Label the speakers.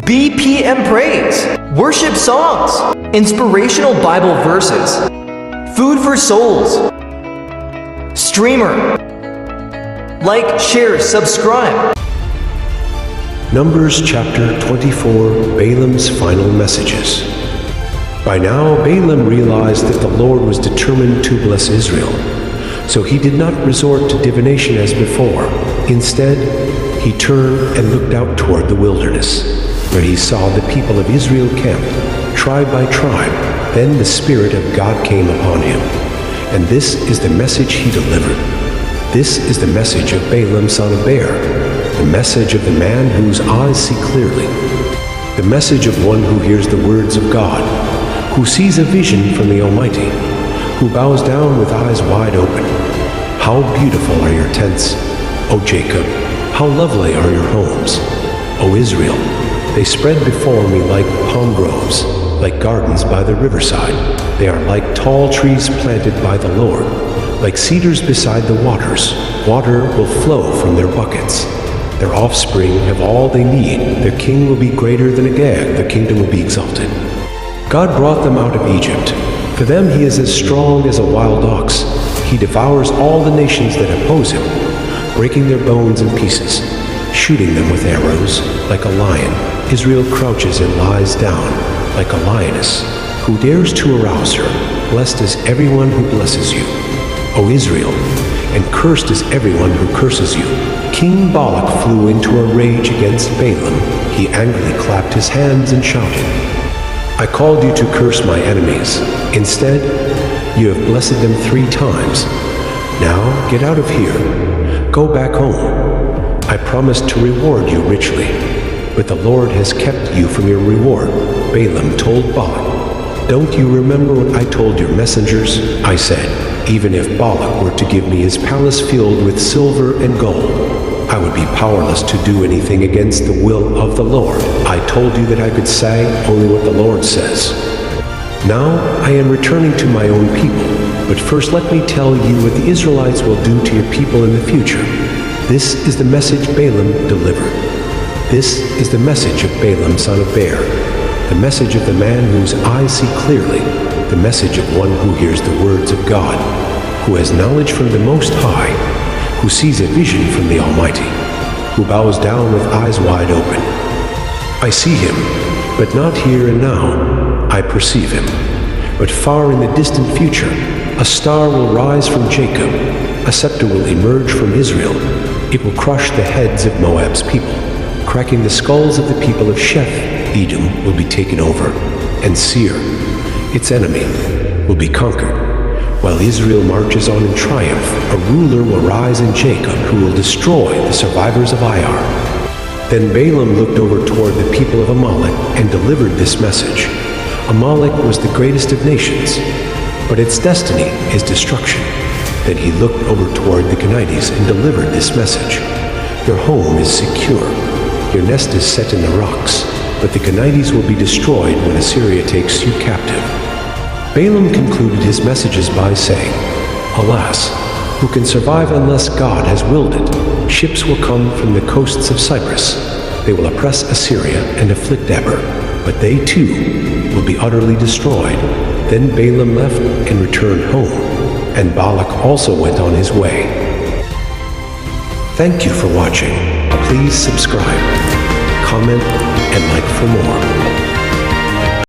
Speaker 1: BPM praise, worship songs, inspirational Bible verses, food for souls, streamer. Like, share, subscribe.
Speaker 2: Numbers chapter 24, Balaam's final messages. By now, Balaam realized that the Lord was determined to bless Israel. So he did not resort to divination as before. Instead, he turned and looked out toward the wilderness, where he saw the people of Israel camped, tribe by tribe. Then the Spirit of God came upon him. And this is the message he delivered. This is the message of Balaam son of Beor, the message of the man whose eyes see clearly, the message of one who hears the words of God, who sees a vision from the Almighty, who bows down with eyes wide open. How beautiful are your tents, O Jacob! How lovely are your homes, O Israel! They spread before me like palm groves, like gardens by the riverside. They are like tall trees planted by the Lord, like cedars beside the waters. Water will flow from their buckets. Their offspring have all they need. Their king will be greater than Agag. Their kingdom will be exalted. God brought them out of Egypt. For them he is as strong as a wild ox. He devours all the nations that oppose him, breaking their bones in pieces, shooting them with arrows. Like a lion, Israel crouches and lies down, like a lioness. Who dares to arouse her? Blessed is everyone who blesses you, O Israel, and cursed is everyone who curses you. King Balak flew into a rage against Balaam. He angrily clapped his hands and shouted, I called you to curse my enemies. Instead, you have blessed them 3 times. Now get out of here. Go back home. I promised to reward you richly, but the Lord has kept you from your reward. Balaam told Balak, Don't you remember what I told your messengers? I said, even if Balak were to give me his palace filled with silver and gold, I would be powerless to do anything against the will of the Lord. I told you that I could say only what the Lord says. Now I am returning to my own people, but first let me tell you what the Israelites will do to your people in the future. This is the message Balaam delivered. This is the message of Balaam son of Beor, the message of the man whose eyes see clearly, the message of one who hears the words of God, who has knowledge from the Most High, who sees a vision from the Almighty, who bows down with eyes wide open. I see him, but not here and now. I perceive him, but far in the distant future, a star will rise from Jacob, a scepter will emerge from Israel. It will crush the heads of Moab's people, cracking the skulls of the people of Sheph. Edom will be taken over, and Seir, its enemy, will be conquered. While Israel marches on in triumph, a ruler will rise in Jacob who will destroy the survivors of Ar. Then Balaam looked over toward the people of Amalek and delivered this message. Amalek was the greatest of nations, but its destiny is destruction. Then he looked over toward the Canaanites and delivered this message. Your home is secure. Your nest is set in the rocks, but the Canaanites will be destroyed when Assyria takes you captive. Balaam concluded his messages by saying, Alas, who can survive unless God has willed it? Ships will come from the coasts of Cyprus. They will oppress Assyria and afflict Eber, but they too will be utterly destroyed. Then Balaam left and returned home, and Balak also went on his way. Thank you for watching. Please subscribe, comment, and like for more.